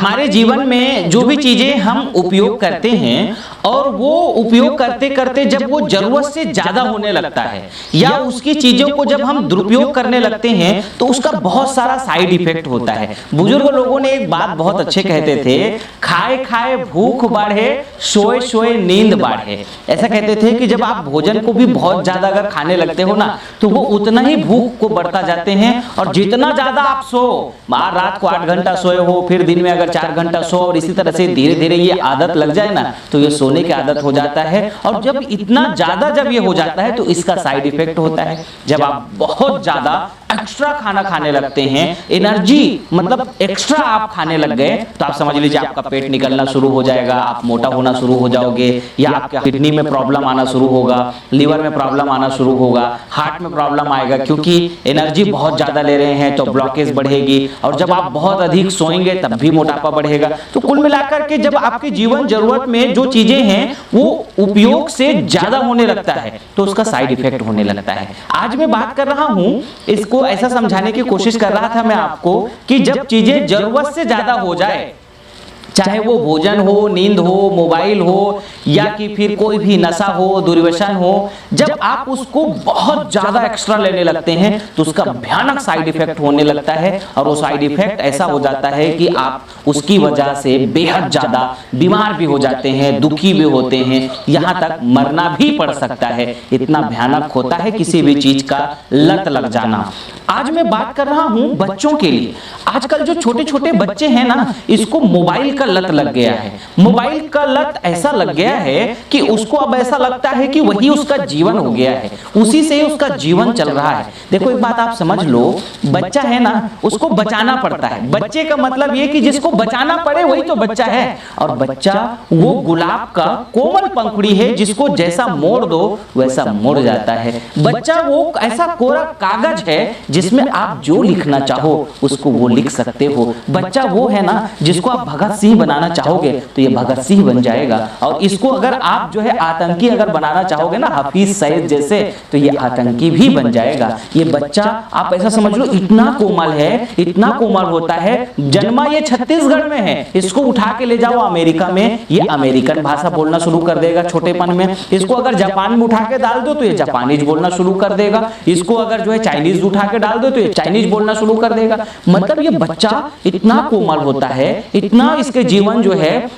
हमारे जीवन में जो भी चीजें हम उपयोग करते हैं और वो उपयोग करते करते जब वो जरूरत से ज्यादा होने लगता है या उसकी चीजों को जब हम दुरुपयोग करने लगते हैं तो उसका बहुत सारा साइड इफेक्ट होता है। बुजुर्ग लोगों ने एक बात बहुत अच्छे कहते थे, खाए खाए भूख बढ़े, सोए सोए नींद बढ़े। ऐसा कहते थे कि जब आप भोजन को भी बहुत ज्यादा अगर खाने लगते हो ना तो वो उतना ही भूख को बढ़ता जाते हैं, और जितना ज्यादा आप सो, रात को 8 घंटा सोए हो, फिर दिन में अगर 4 घंटा सो, और इसी तरह से धीरे धीरे ये आदत लग जाए ना तो ये सोने की आदत हो जाता है। और जब इतना ज्यादा जब ये हो जाता है तो इसका साइड इफेक्ट होता है। जब आप बहुत ज्यादा एक्स्ट्रा खाना खाने लगते हैं, एनर्जी मतलब एक्स्ट्रा आप खाने लग गए, तो आप समझ लीजिए आपका पेट निकलना शुरू हो जाएगा, आप मोटा होना शुरू हो जाओगे, या आपके किडनी में प्रॉब्लम आना शुरू होगा, लिवर में प्रॉब्लम आना शुरू होगा, हार्ट में प्रॉब्लम आएगा, क्योंकि एनर्जी बहुत ज्यादा ले रहे हैं तो ब्लॉकेज बढ़ेगी। और जब आप बहुत अधिक सोएंगे तब भी मोटापा बढ़ेगा। तो कुल मिलाकर के जब आपके जीवन जरूरत में जो चीजें हैं वो उपयोग से ज्यादा होने लगता है तो उसका साइड इफेक्ट होने लगता है। आज मैं बात कर रहा हूं, इसको ऐसा समझाने की कोशिश कर रहा था मैं आपको कि जब चीजें जरूरत से ज्यादा हो जाए, चाहे वो भोजन हो, नींद हो, मोबाइल हो, या कि फिर कोई भी नशा हो, दुर्व्यसन हो, जब आप उसको बहुत ज्यादा एक्स्ट्रा लेने लगते हैं तो उसका भयानक साइड इफेक्ट होने लगता है। और वो साइड इफेक्ट ऐसा हो जाता है कि आप उसकी वजह से बेहद ज्यादा बीमार भी हो जाते हैं, दुखी भी होते हैं, यहाँ तक मरना भी पड़ सकता है। इतना भयानक होता है किसी भी चीज का लत लग जाना। आज मैं बात कर रहा हूं बच्चों के लिए। आजकल जो छोटे छोटे बच्चे हैं ना, इसको मोबाइल का लत लग गया है। मोबाइल का लत ऐसा लग गया है कि उसको अब ऐसा लगता है कि वही उसका जीवन हो गया है, उसी से ही उसका जीवन चल रहा है। देखो एक बात आप समझ लो, बच्चा है ना, उसको बचाना पड़ता है। बच्चे का मतलब ये कि जिसको बचाना पड़े वही तो बच्चा है। और बच्चा वो गुलाब का कोमल पंखुड़ी है, जिसको जैसा मोड़ दो वैसा मुड़ जाता है। बच्चा वो ऐसा कोरा कागज है जिसमें आप जो लिखना चाहो उसको वो लिख सकते हो। बच्चा वो है ना जिसको आप भगत सिंह बनाना चाहोगे तो ये भगत सिंह बन जाएगा, और इसको अगर आप जो है आतंकी अगर बनाना चाहोगे ना, हाफिज सईद जैसे, तो ये आतंकी भी बन जाएगा। ये बच्चा आप ऐसा समझ लो इतना कोमल है, इतना कोमल होता है। जन्मा ये छत्तीसगढ़ में है, इसको उठा के ले जाओ अमेरिका में, ये अमेरिकन भाषा बोलना शुरू कर देगा छोटेपन में। इसको अगर जापान में उठा के डाल दो तो ये जापानीज बोलना शुरू कर देगा। इसको अगर जो है चाइनीज उठा के डाल दो तो ये चाइनीज बोलना शुरू कर देगा। मतलब ये बच्चा इतना कोमल होता है, इतना इसके जीवन जो है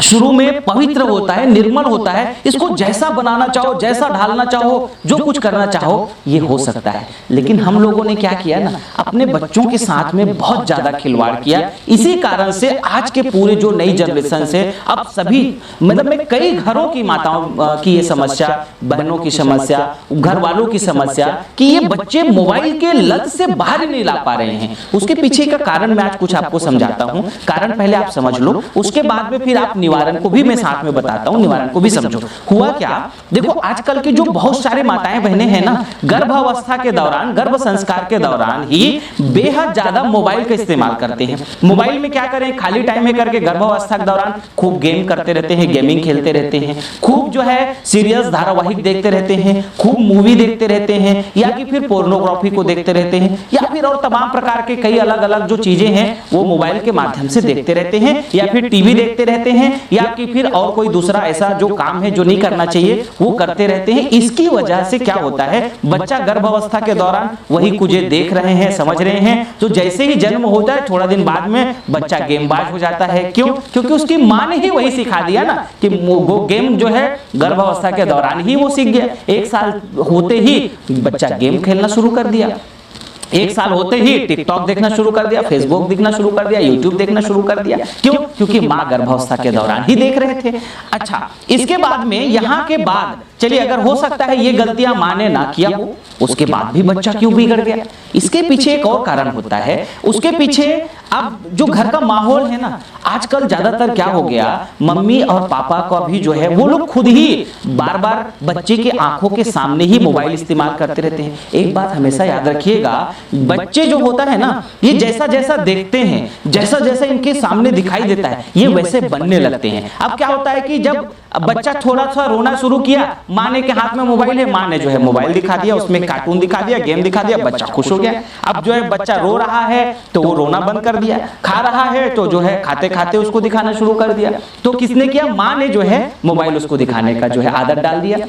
शुरू में पवित्र होता है, निर्मल होता है। इसको जैसा बनाना चाहो, जैसा ढालना चाहो, जो कुछ करना चाहो ये हो सकता है। लेकिन हम लोगों ने क्या किया ना, अपने बच्चों के साथ में बहुत ज्यादा खिलवाड़ किया। इसी कारण से आज के पूरे जो नई जनरेशन से अब सभी मतलब में कई घरों की माताओं की ये समस्या, बहनों की समस्या, घर वालों की समस्या कि ये बच्चे मोबाइल के लत से बाहर नहीं ला पा रहे हैं। उसके पीछे का कारण मैं आज कुछ आपको समझाता हूँ। कारण पहले आप समझ लो, उसके बाद में फिर आप निवारण को भी मैं साथ में बताता हूं, निवारण को भी समझो। हुआ क्या, देखो आजकल के जो बहुत सारे माताएं बहनें हैं ना, गर्भावस्था के दौरान, गर्भ संस्कार के दौरान ही बेहद ज्यादा मोबाइल का इस्तेमाल करते हैं। मोबाइल में क्या करें, खाली टाइम में करके गर्भावस्था के दौरान खूब गेम करते रहते हैं, गेमिंग खेलते रहते हैं, खूब जो है सीरियस धारावाहिक देखते रहते हैं, खूब मूवी देखते रहते हैं, या कि फिर पोर्नोग्राफी को देखते रहते हैं, या फिर और तमाम प्रकार के कई अलग अलग जो चीजें हैं वो मोबाइल के माध्यम से देखते रहते हैं, या फिर टीवी देखते रहते हैं, या कि फिर और कोई दूसरा ऐसा जो काम है जो नहीं करना चाहिए वो करते रहते हैं। इसकी वजह से क्या होता है, बच्चा गर्भावस्था के दौरान वही कुछ देख रहे हैं, समझ रहे हैं, तो जैसे ही जन्म होता है थोड़ा दिन बाद में बच्चा गेमबाज हो जाता है। क्यों? क्योंकि उसकी माँ ने ही वही सिखा दिया ना कि वो गेम जो है गर्भावस्था के दौरान ही वो सीख गया। 1 साल होते ही बच्चा गेम खेलना शुरू कर दिया, 1 साल होते ही टिकटॉक देखना शुरू कर दिया, फेसबुक देखना शुरू कर दिया, यूट्यूब देखना शुरू कर दिया। क्यों? क्योंकि माँ गर्भावस्था के दौरान ही देख रहे थे। अच्छा, इसके बाद में यहाँ के बाद चलिए अगर हो सकता है ये गलतियां माँ ने ना किया हो, उसके बाद भी बच्चा क्यों बिगड़ गया, इसके पीछे एक और कारण होता है। उसके पीछे अब जो घर का माहौल है ना, आजकल ज्यादातर क्या हो गया, मम्मी और पापा का भी जो है वो लोग खुद ही बार बार बच्चे के आंखों के सामने ही मोबाइल इस्तेमाल करते रहते हैं। एक बात हमेशा याद रखिएगा, बच्चे जो होता है ना, ये जैसा जैसा देखते हैं, जैसा जैसा इनके सामने दिखाई देता है, ये वैसे बनने लगते हैं। अब क्या होता है कि जब अब बच्चा थोड़ा सा रोना शुरू किया, माँ ने के हाथ में मोबाइल है, माँ ने जो है मोबाइल दिखा दिया, उसमें कार्टून दिखा दिया, गेम दिखा दिया, बच्चा खुश हो गया। अब जो है बच्चा रो रहा है तो वो रोना बंद कर दिया, खा रहा है तो जो है खाते खाते उसको दिखाना शुरू कर दिया। तो किसने किया? माँ ने जो है मोबाइल उसको दिखाने का जो है आदत डाल दिया।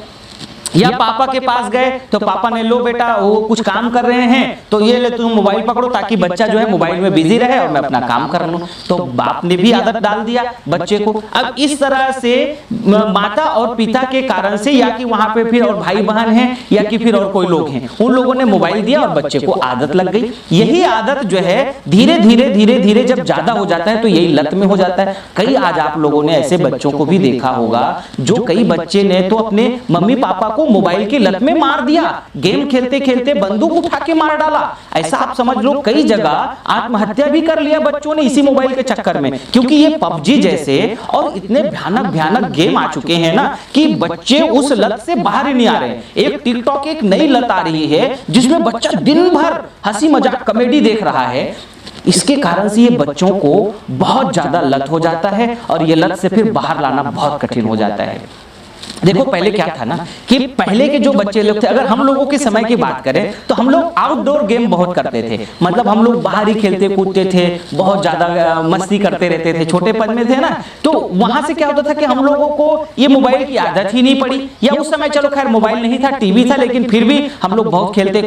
या पापा के पास गए तो पापा ने, लो बेटा वो कुछ काम कर रहे हैं तो ये ले तुम मोबाइल पकड़ो ताकि बच्चा जो है मोबाइल में बिजी रहे और मैं अपना काम कर लूं। तो बाप ने भी आदत डाल दिया बच्चे को। अब इस तरह से माता और पिता के कारण से, या कि वहां पे फिर और भाई बहन हैं या कि फिर और कोई लोग हैं, उन लोगों ने मोबाइल दिया और बच्चे को आदत लग गई। यही आदत जो है धीरे धीरे धीरे धीरे जब ज्यादा हो जाता है तो यही लत में हो जाता है। कई आज आप लोगों ने ऐसे बच्चों को भी देखा होगा जो कई बच्चे ने तो अपने मम्मी पापा को मोबाइल की लत में मार दिया, गेम खेलते खेलते बंदूक उठा के मार डाला। ऐसा आप समझ लो कई जगह आत्महत्या भी कर लिया बच्चों ने इसी मोबाइल के चक्कर में, क्योंकि ये पबजी जैसे और इतने भयानक भयानक गेम आ चुके हैं ना कि बच्चे उस लत से बाहर ही नहीं आ रहे। एक टिकटॉक एक नई लत आ रही है जिसमें बच्चा दिन भर हंसी मजाक कॉमेडी देख रहा है। इसके कारण से ये बच्चों को बहुत ज्यादा लत हो जाता है और ये लत से फिर बाहर लाना बहुत कठिन हो जाता है। देखो पहले क्या था ना कि पहले के जो बच्चे लोग थे, अगर हम लोगों के समय की बात करें तो हम लोग आउटडोर गेम बहुत करते थे, मतलब हम लोग बाहर ही खेलते कूदते थे, बहुत ज्यादा मस्ती करते रहते थे। छोटेपन में थे ना तो वहां से क्या होता था कि हम लोगों को ये मोबाइल की आदत ही नहीं पड़ी, या उस समय चलो खैर मोबाइल नहीं था, टीवी था, लेकिन फिर भी हम लोग बहुत खेलते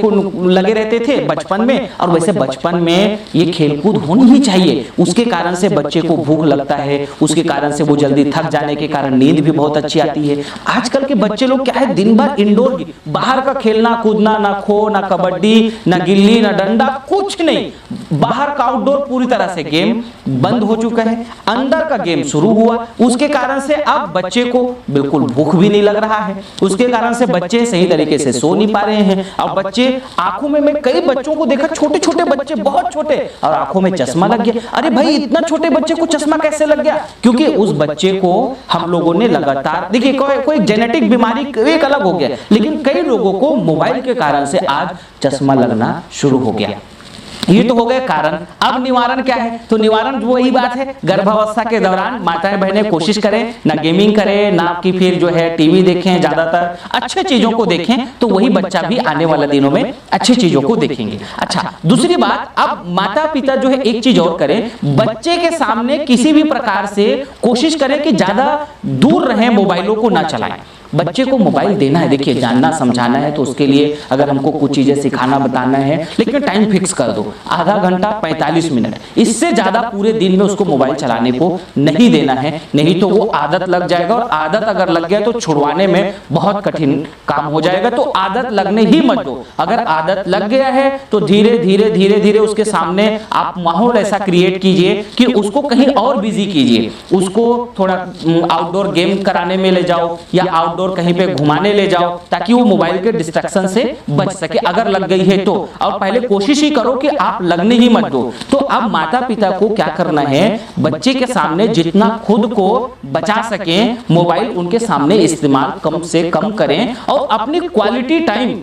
लगे रहते थे बचपन में। और वैसे बचपन में ये खेलकूद होनी ही चाहिए, उसके कारण से बच्चे को भूख लगता है, उसके कारण से वो जल्दी थक जाने के कारण नींद भी बहुत अच्छी आती है। आजकल के बच्चे लोग क्या है, दिन भर इंडोर, बाहर का खेलना कूदना, ना खो ना कबड्डी ना गिल्ली ना डंडा, कुछ नहीं। बाहर का आउटडोर पूरी तरह से गेम बंद हो चुका है, अंदर का गेम शुरू हुआ। उसके कारण से अब बच्चे को बिल्कुल भूख भी नहीं लग रहा है, उसके कारण से बच्चे सही तरीके से सो नहीं पा रहे हैं। अब बच्चे आंखों में, मैं कई बच्चों को देखा, छोटे छोटे बच्चे बहुत छोटे, और आंखों में चश्मा लग गया। अरे भाई इतना छोटे बच्चे को चश्मा कैसे लग गया? क्योंकि उस बच्चे को हम लोगों ने लगातार, देखिए कोई जेनेटिक बीमारी एक अलग हो गया, लेकिन कई लोगों को मोबाइल के कारण से आज चश्मा लगना शुरू हो गया। ये तो हो गए कारण। अब निवारण क्या है? तो निवारण वही बात है, गर्भावस्था के दौरान माताएं बहनें कोशिश करें ना गेमिंग करें, ना कि फिर जो है टीवी देखें, ज्यादातर अच्छे चीजों को देखें, तो वही बच्चा भी आने वाले दिनों में अच्छी चीजों को देखेंगे। अच्छा, दूसरी बात, अब माता पिता जो है एक चीज और करें, बच्चे के सामने किसी भी प्रकार से कोशिश करें कि ज्यादा दूर रहें, मोबाइलों को ना चलाएं। बच्चे को मोबाइल देना है, देखिए जानना समझाना है तो उसके लिए अगर हमको कुछ चीजें सिखाना बताना है, लेकिन टाइम फिक्स कर दो, आधा घंटा 45 मिनट, इससे ज्यादा पूरे दिन में उसको मोबाइल चलाने को नहीं देना है, नहीं तो वो आदत लग जाएगा, और आदत अगर लग गया तो छुड़वाने में बहुत कठिन काम हो जाएगा। तो आदत लगने ही मत दो। अगर आदत लग गया है तो धीरे धीरे धीरे धीरे उसके सामने आप माहौल ऐसा क्रिएट कीजिए कि उसको कहीं और बिजी कीजिए, उसको थोड़ा आउटडोर गेम कराने में ले जाओ या आउटडोर कहीं पे घुमाने ले जाओ, ताकि वो मोबाइल के डिस्ट्रैक्शन से बच सके अगर लग गई है तो। और पहले कोशिश ही करो कि आप लगने ही मत दो। तो अब माता पिता को क्या करना है, बच्चे के सामने जितना खुद को बचा सके मोबाइल उनके सामने इस्तेमाल कम से कम करें, और अपनी क्वालिटी टाइम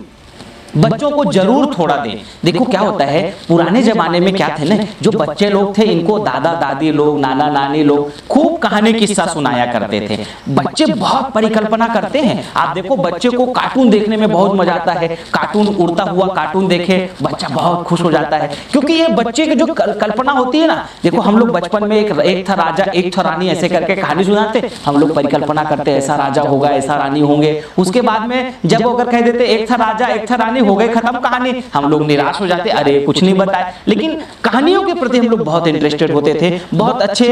बच्चों को जरूर थोड़ा दें। देखो क्या होता है, पुराने जमाने में क्या थे ना, जो बच्चे लोग थे इनको दादा दादी लोग, नाना नानी लोग खूब कहानी किस्सा सुनाया करते थे। बच्चे बहुत परिकल्पना करते हैं। आप देखो बच्चे को कार्टून देखने में बहुत मजा आता है, कार्टून उड़ता हुआ कार्टून देखे बच्चा बहुत खुश हो जाता है, क्योंकि ये बच्चे की जो कल्पना होती है ना, देखो हम लोग बचपन में एक था राजा एक था रानी ऐसे करके कहानी सुनाते, हम लोग परिकल्पना करते ऐसा राजा होगा ऐसा रानी होंगे। उसके बाद में जब अगर कह देते एक था राजा एक था रानी, हो गई खत्म कहानी, हम लोग निराश हो जाते, अरे कुछ नहीं बताया। लेकिन कहानियों के प्रति हम लोग बहुत इंटरेस्टेड होते थे, बहुत अच्छे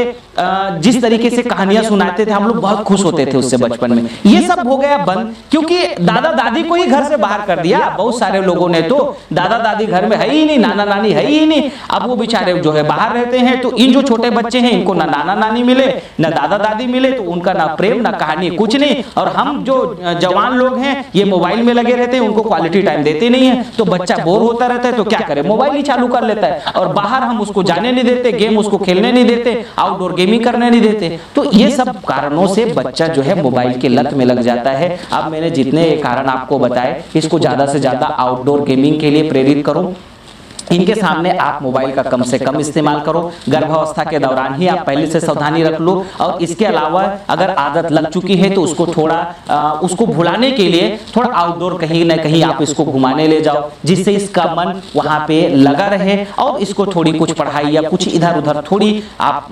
जिस तरीके से कहानियां सुनाते थे हम लोग बहुत खुश होते थे उससे बचपन में। ये सब हो गया बंद, क्योंकि दादा दादी को ही घर से बाहर कर दिया बहुत सारे लोगों ने। तो दादा दादी घर में है ही नहीं, नाना नानी है ही नहीं, अब वो बेचारे जो है बाहर रहते हैं। तो इन जो छोटे बच्चे हैं इनको ना नाना नानी मिले ना दादा दादी मिले, तो उनका ना प्रेम ना कहानी कुछ नहीं। और हम जो जवान लोग हैं ये मोबाइल में लगे रहते हैं, उनको क्वालिटी टाइम देते नहीं है, तो बच्चा बोर होता रहता है तो क्या करे, मोबाइल ही चालू कर लेता है। और बाहर हम उसको जाने नहीं देते, गेम उसको खेलने नहीं देते, आउटडोर गेमिंग करने नहीं देते। तो ये सब कारणों से बच्चा जो है मोबाइल के लत में लग जाता है। अब मैंने जितने कारण आपको बताए, इसको ज्यादा से ज्यादा आउटडोर गेमिंग के लिए प्रेरित करो। इनके सामने आप मोबाइल का कम से कम इस्तेमाल करो। गर्भावस्था के दौरान ही आप पहले से सावधानी रख लो, और इसके अलावा अगर आदत लग चुकी है तो उसको थोड़ा उसको भुलाने के लिए थोड़ा आउटडोर कहीं ना कहीं आप इसको घुमाने ले जाओ, जिससे इसका मन वहाँ पे लगा रहे, और इसको थोड़ी कुछ पढ़ाई या कुछ इधर उधर थोड़ी आप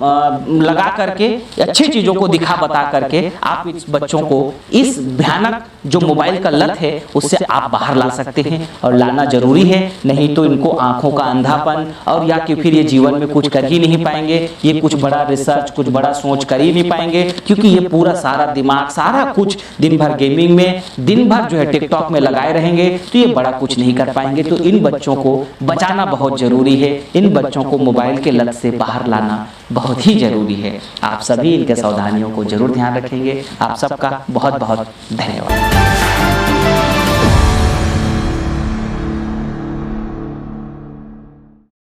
लगा करके अच्छी चीज़ों को दिखा बता करके आप इस बच्चों को इस भयानक जो मोबाइल का लत है उससे आप बाहर ला सकते हैं, और लाना जरूरी है। नहीं तो इनको आंखों का अंधापन, और या कि फिर ये जीवन में कुछ कर ही नहीं पाएंगे, ये कुछ बड़ा रिसर्च कुछ बड़ा सोच कर ही नहीं पाएंगे, क्योंकि ये पूरा सारा दिमाग सारा कुछ दिन भर गेमिंग में, दिन भर जो है टिकटॉक में लगाए रहेंगे, तो ये बड़ा कुछ नहीं कर पाएंगे। तो इन बच्चों को बचाना बहुत जरूरी है, इन बच्चों को मोबाइल के लत से बाहर लाना बहुत ही जरूरी है। आप सभी इनके सावधानियों को जरूर ध्यान रखेंगे। आप सबका बहुत बहुत धन्यवाद।